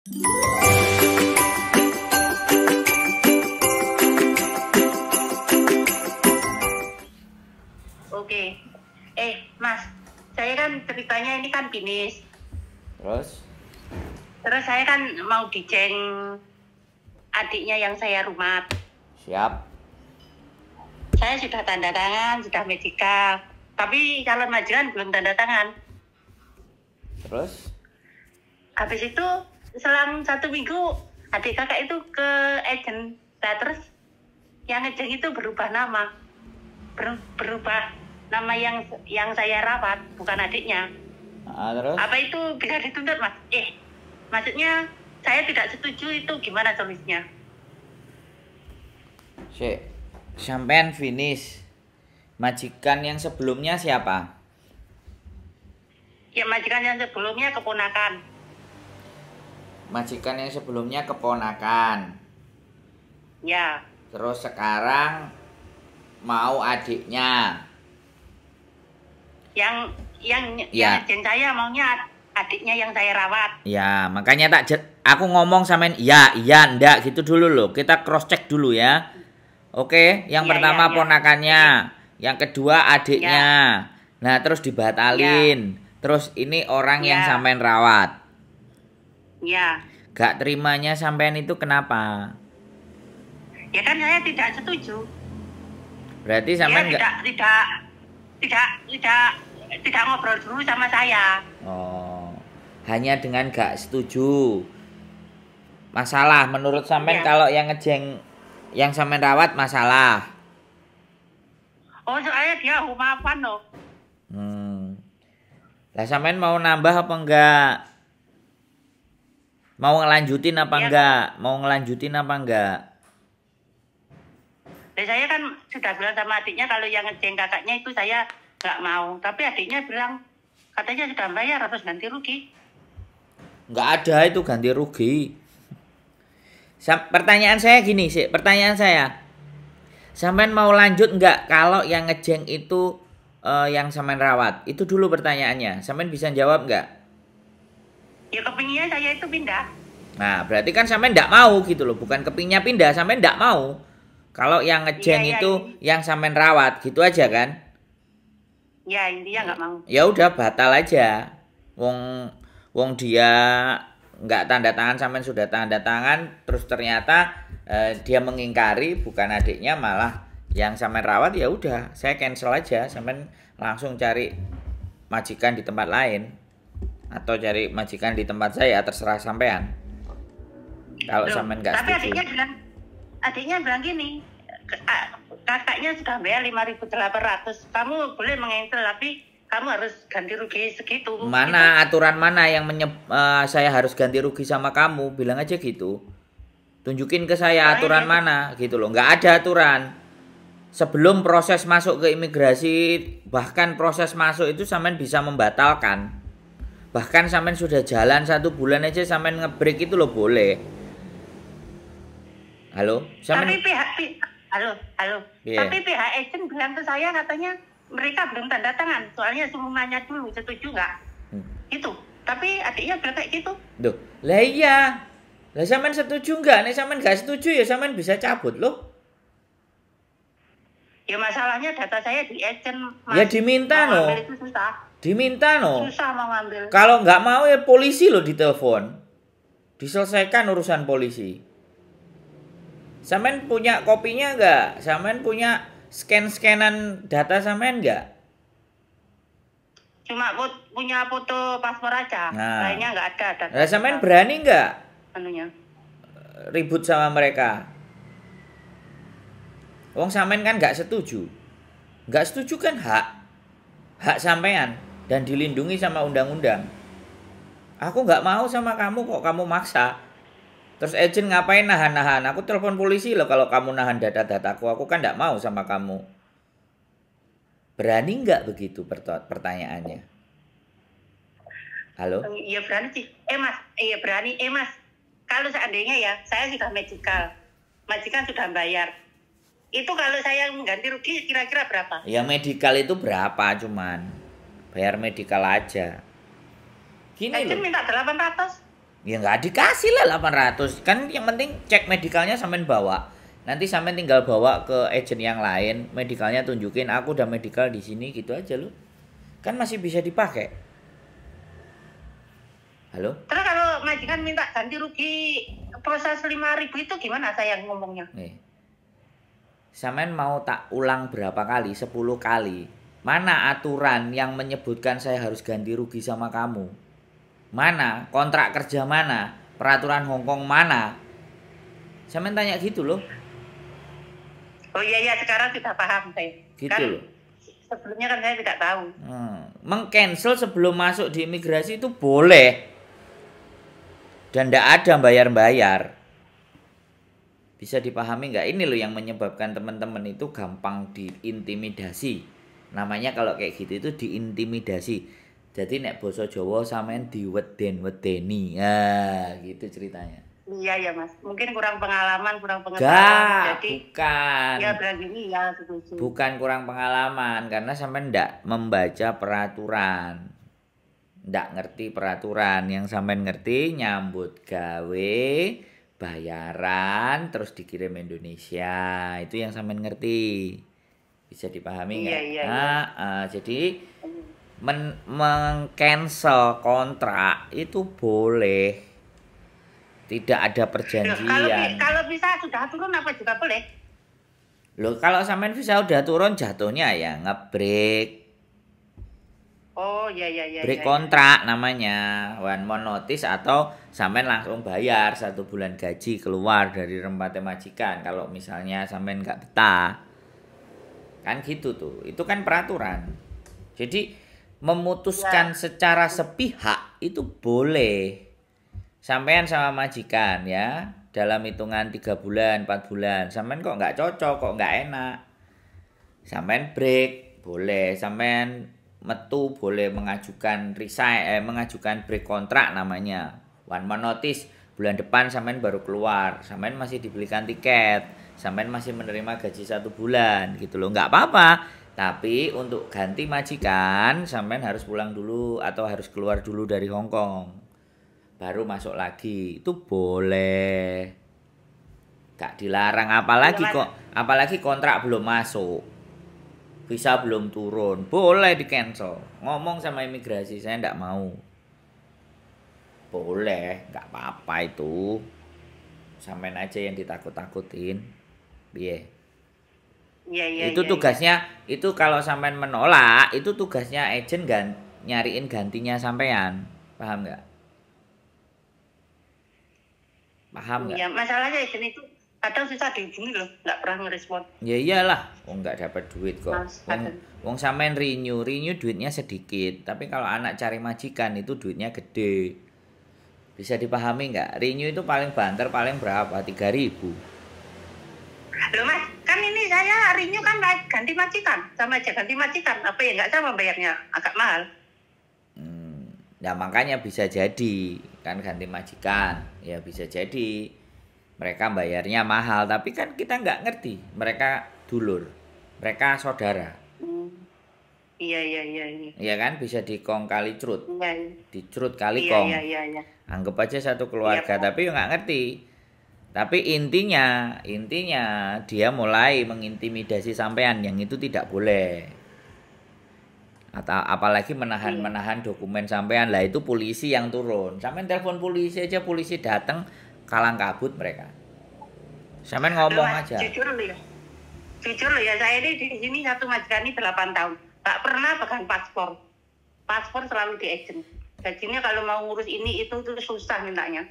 Oke. Mas, saya kan ceritanya ini kan finish. Terus saya kan mau diceng adiknya yang saya rumat. Siap. Saya sudah tanda tangan, sudah medical. Tapi calon majikan belum tanda tangan. Terus? Habis itu selang 1 minggu adik kakak itu ke agent. Nah, terus yang ngejeng itu berubah nama. Berubah nama yang saya rawat, bukan adiknya. Terus? Apa itu bisa dituntut, Mas? Maksudnya saya tidak setuju, itu gimana solusinya? Sampean finish. Majikan yang sebelumnya siapa? Ya, majikan yang sebelumnya keponakan. Majikan yang sebelumnya keponakan. Ya. Terus sekarang mau adiknya. Yang Ya. ngejeng saya maunya adiknya yang saya rawat. Ya, makanya aku ngomong samain iya, ndak gitu dulu loh. Kita cross check dulu ya. Oke, yang pertama ponakannya, yang kedua adiknya. Nah, terus dibatalin. Terus ini orang yang sampean rawat. Ya. Gak terimanya sampean itu kenapa? Ya kan saya tidak setuju. Berarti sampean tidak ngobrol dulu sama saya. Oh. Hanya dengan gak setuju. Masalah menurut sampean kalau yang ngejeng yang sampean rawat masalah. Oh, soalnya dia humapan loh. Lah sampean mau nambah apa enggak? Mau ngelanjutin apa enggak? Mau ngelanjutin apa enggak? Saya kan sudah bilang sama adiknya kalau yang ngejeng kakaknya itu saya nggak mau. Tapi adiknya bilang katanya sudah bayar, harus ganti rugi. Nggak ada itu ganti rugi. Pertanyaan saya gini sih, sampean mau lanjut nggak kalau yang ngejeng itu yang sampean rawat? Itu dulu pertanyaannya. Sampean bisa jawab nggak? Ya kepinginnya saya itu pindah. Nah, berarti kan sampean nggak mau gitu loh, bukan kepinginnya pindah, sampean nggak mau. Kalau yang ngejeng itu yang sampean rawat, gitu aja kan? Ya, intinya nggak mau. Ya udah batal aja. Wong dia nggak tanda tangan, sampean sudah tanda tangan, terus ternyata dia mengingkari, bukan adiknya malah yang sampean rawat, ya udah saya cancel aja, sampean langsung cari majikan di tempat lain atau cari majikan di tempat saya, terserah sampean. Kalau sampean nggak setuju. Tapi adiknya bilang gini, kakaknya sudah bayar 5.800, kamu boleh mengentel tapi kamu harus ganti rugi segitu. Mana gitu. Aturan mana yang saya harus ganti rugi sama kamu? Bilang aja gitu. Tunjukin ke saya aturan mana gitu loh. Nggak ada aturan. Sebelum proses masuk ke imigrasi, bahkan proses masuk itu sampean bisa membatalkan. Bahkan sampean sudah jalan 1 bulan aja sampean ngebreak itu loh boleh. Halo? Tapi Tapi pihak agent bilang ke saya katanya mereka belum tanda tangan, soalnya suruh nanya dulu setuju nggak? Itu. Tapi adiknya bilang kayak gitu. Duh, lah iya. Lah sampean setuju nggak? Nih sampean nggak setuju ya sampean bisa cabut loh. Ya masalahnya data saya di agent. Ya diminta no. Itu susah. Diminta no. Susah mau ngambil. Kalau nggak mau ya polisi loh ditelepon. Diselesaikan urusan polisi. Sampean punya kopinya nggak? Sampean punya scan-scanan data sampean nggak? Cuma punya foto paspor aja, lainnya nggak ada data. Nah, sampean berani nggak? Anunya. Ribut sama mereka. Wong sampean kan nggak setuju. Nggak setuju kan hak sampean dan dilindungi sama undang-undang. Aku nggak mau sama kamu kok kamu maksa. Terus agent ngapain nahan-nahan? Aku telepon polisi loh kalau kamu nahan data-dataku. Aku kan nggak mau sama kamu. Berani nggak begitu pertanyaannya? Halo? Iya berani sih. Mas, iya berani. Mas, kalau seandainya ya, saya sudah medical. Majikan sudah bayar. Itu kalau saya mengganti rugi kira-kira berapa? Ya medical itu berapa cuman. Bayar medical aja. Gini agent loh. minta 800. Ya nggak dikasih lah 800. Kan yang penting cek medikalnya sampean bawa. Nanti sampean tinggal bawa ke agent yang lain, medikalnya tunjukin aku udah medical di sini gitu aja loh. Kan masih bisa dipakai. Halo? Terus kalau majikan minta ganti rugi proses 5.000 itu gimana saya ngomongnya? Nih. Sampean mau tak ulang berapa kali? 10 kali. Mana aturan yang menyebutkan saya harus ganti rugi sama kamu? Mana? Kontrak kerja mana? Peraturan Hongkong mana? Sampean tanya gitu loh. Oh iya sekarang sudah paham saya. Gitu Kan loh. sebelumnya kan saya tidak tahu. Mengcancel sebelum masuk di imigrasi itu boleh. Dan tidak ada bayar-bayar. Bisa dipahami nggak? Ini loh yang menyebabkan teman-teman itu gampang diintimidasi. Namanya kalau kayak gitu itu diintimidasi. Jadi nek basa Jawa sampean diweden-wedeni. Ya, gitu ceritanya. Iya Mas. Mungkin kurang pengalaman, kurang pengetahuan. Enggak, Jadi bukan. ya berarti iya setuju. Bukan kurang pengalaman karena sampean ndak membaca peraturan. Ndak ngerti peraturan, yang sampean ngerti nyambut gawe, bayaran terus dikirim Indonesia. Itu yang sampean ngerti. Bisa dipahami nggak? Iya. Jadi meng-cancel kontrak itu boleh. Tidak ada perjanjian. Kalau bisa sudah turun apa juga boleh? Loh, kalau sampean visa udah turun jatuhnya ya ngebreak. Oh iya. Break kontrak namanya, one month notice, atau sampean langsung bayar 1 bulan gaji keluar dari rempate majikan kalau misalnya sampean nggak betah. Kan gitu tuh. Itu kan peraturan. Jadi memutuskan secara sepihak itu boleh. Sampean sama majikan ya, dalam hitungan 3 bulan, 4 bulan, sampean kok nggak cocok, kok nggak enak. Sampean break, boleh. Sampean metu boleh mengajukan mengajukan break kontrak namanya. One month notice, bulan depan sampean baru keluar. Sampean masih dibelikan tiket, sampean masih menerima gaji 1 bulan gitu loh. Nggak apa-apa. Tapi untuk ganti majikan, sampean harus pulang dulu atau harus keluar dulu dari Hongkong. Baru masuk lagi, itu boleh, gak dilarang. Apalagi kontrak belum masuk, visa belum turun, boleh di cancel. Ngomong sama imigrasi, saya ndak mau, boleh, nggak apa-apa itu. Sampean aja yang ditakut-takutin, biye. Iya. Itu tugasnya, itu kalau sampean menolak, itu tugasnya agent nyariin gantinya sampean, paham nggak? Paham nggak? Ya masalahnya agent itu kadang susah dihubungi loh, nggak pernah ngerespon. Ya iyalah, nggak dapat duit kok. Wong sampean renew duitnya sedikit, tapi kalau anak cari majikan itu duitnya gede. Bisa dipahami nggak? Renew itu paling banter paling berapa? 3.000. Loh Mas, kan ini saya renew kan ganti majikan, sama aja ganti majikan, apa ya nggak sama bayarnya, agak mahal. Nah makanya bisa jadi kan ganti majikan, ya bisa jadi mereka bayarnya mahal, tapi kan kita nggak ngerti mereka dulur, mereka saudara. Iya. Iya kan, bisa dikong kali crut, Iya. dicrut kali kong. Iya. Anggap aja satu keluarga, iya, tapi nggak ngerti. Tapi intinya dia mulai mengintimidasi sampean, yang itu tidak boleh. Atau apalagi menahan dokumen sampean, lah itu polisi yang turun. Sampean telepon polisi aja, polisi datang kalang kabut mereka. Sampean ngomong aja. Jujur loh ya, saya ini di sini satu majikan ini 8 tahun, tak pernah pegang paspor selalu di agent. Gajinya kalau mau ngurus ini itu tuh susah mintanya.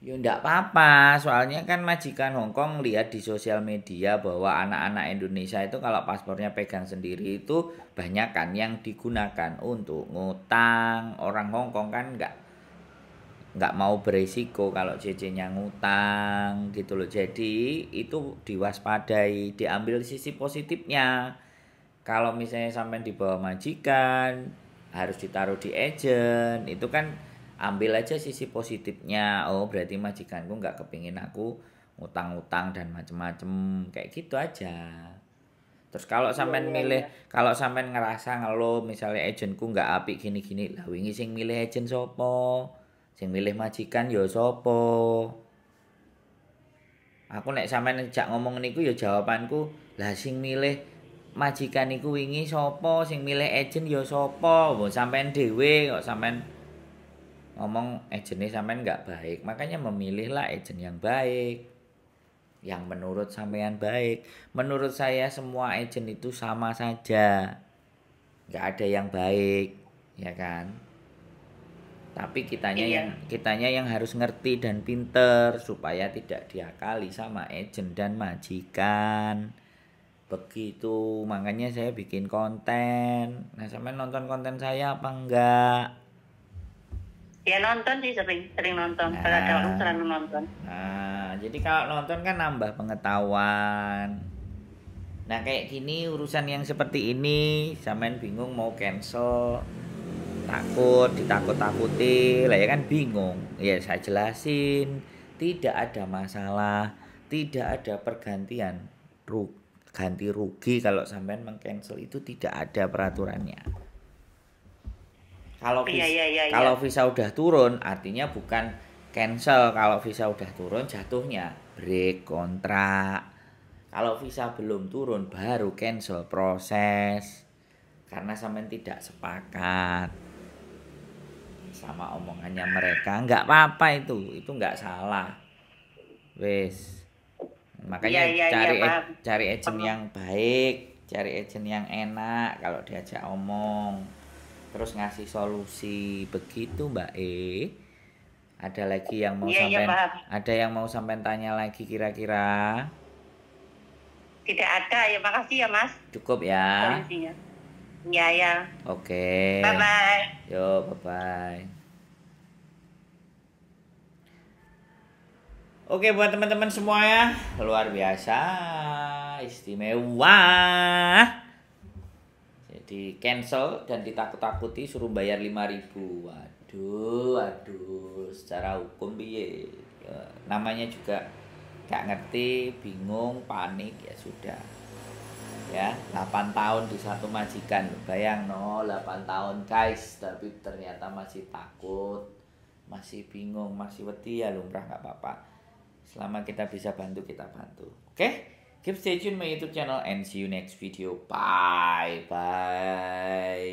Ya enggak apa-apa, soalnya kan majikan Hongkong lihat di sosial media bahwa anak-anak Indonesia itu kalau paspornya pegang sendiri itu banyak kan yang digunakan untuk ngutang. Orang Hongkong kan enggak mau beresiko kalau CC-nya ngutang gitu loh. Jadi itu diwaspadai, diambil sisi positifnya. Kalau misalnya sampai dibawa majikan, harus ditaruh di agent, itu kan ambil aja sisi positifnya. Oh berarti majikanku nggak kepingin aku ngutang-ngutang dan macem-macem, kayak gitu aja. Terus kalau sampean kalau sampean ngerasa ngeluh misalnya agentku nggak apik gini-gini, lah wingi sing milih agent sopo? Sing milih majikan ya sapa? Aku nek sampean jak ngomong niku ya jawabanku, lah sing milih majikan niku wingi sapa, sing milih agent ya sapa? Mbok sampean dhewe kok sampean ngomong agentnya sampean nggak baik. Makanya memilihlah agent yang baik. Yang menurut sampean baik. Menurut saya semua agent itu sama saja. Nggak ada yang baik, ya kan? Tapi Iya. kitanya yang harus ngerti dan pinter supaya tidak diakali sama agent dan majikan. Begitu, makanya saya bikin konten. Nah, sampean nonton konten saya apa enggak? Ya nonton sih, sering nonton. Kalau ada waktu Nah, selalu nonton. jadi kalau nonton kan nambah pengetahuan. Nah, kayak gini urusan yang seperti ini, sampean bingung mau cancel, takut, ditakut-takuti, lah ya kan bingung. Ya saya jelasin, tidak ada masalah, tidak ada pergantian, ganti rugi kalau sampean mengcancel itu tidak ada peraturannya. Kalau Iya, iya, iya, iya. kalau visa udah turun artinya bukan cancel. Kalau visa udah turun jatuhnya break kontrak. Kalau visa belum turun baru cancel proses. Karena sampean tidak sepakat sama omongannya mereka. Nggak apa-apa itu nggak salah. Wes. Iya, Makanya iya, iya, paham. cari agent Paham. yang baik, cari agent yang enak kalau diajak omong. Terus ngasih solusi begitu Mbak E. Ada lagi yang mau Iya, iya, sampean paham. tanya lagi kira-kira? Tidak ada, ya makasih ya Mas Cukup ya. solusinya. Iya, ya. Oke. Bye-bye. Yo, bye-bye. Oke, buat teman-teman semua ya, luar biasa, istimewa. Jadi cancel dan ditakut-takuti suruh bayar 5.000. Waduh, secara hukum piye? Ya, namanya juga gak ngerti, bingung, panik ya sudah. Ya, 8 tahun di satu majikan. Bayang no, 8 tahun guys, tapi ternyata masih takut, masih bingung, masih wedi ya lumrah nggak apa-apa. Selama kita bisa bantu, kita bantu. Oke? Keep stay tune my YouTube channel and see you next video. Bye bye.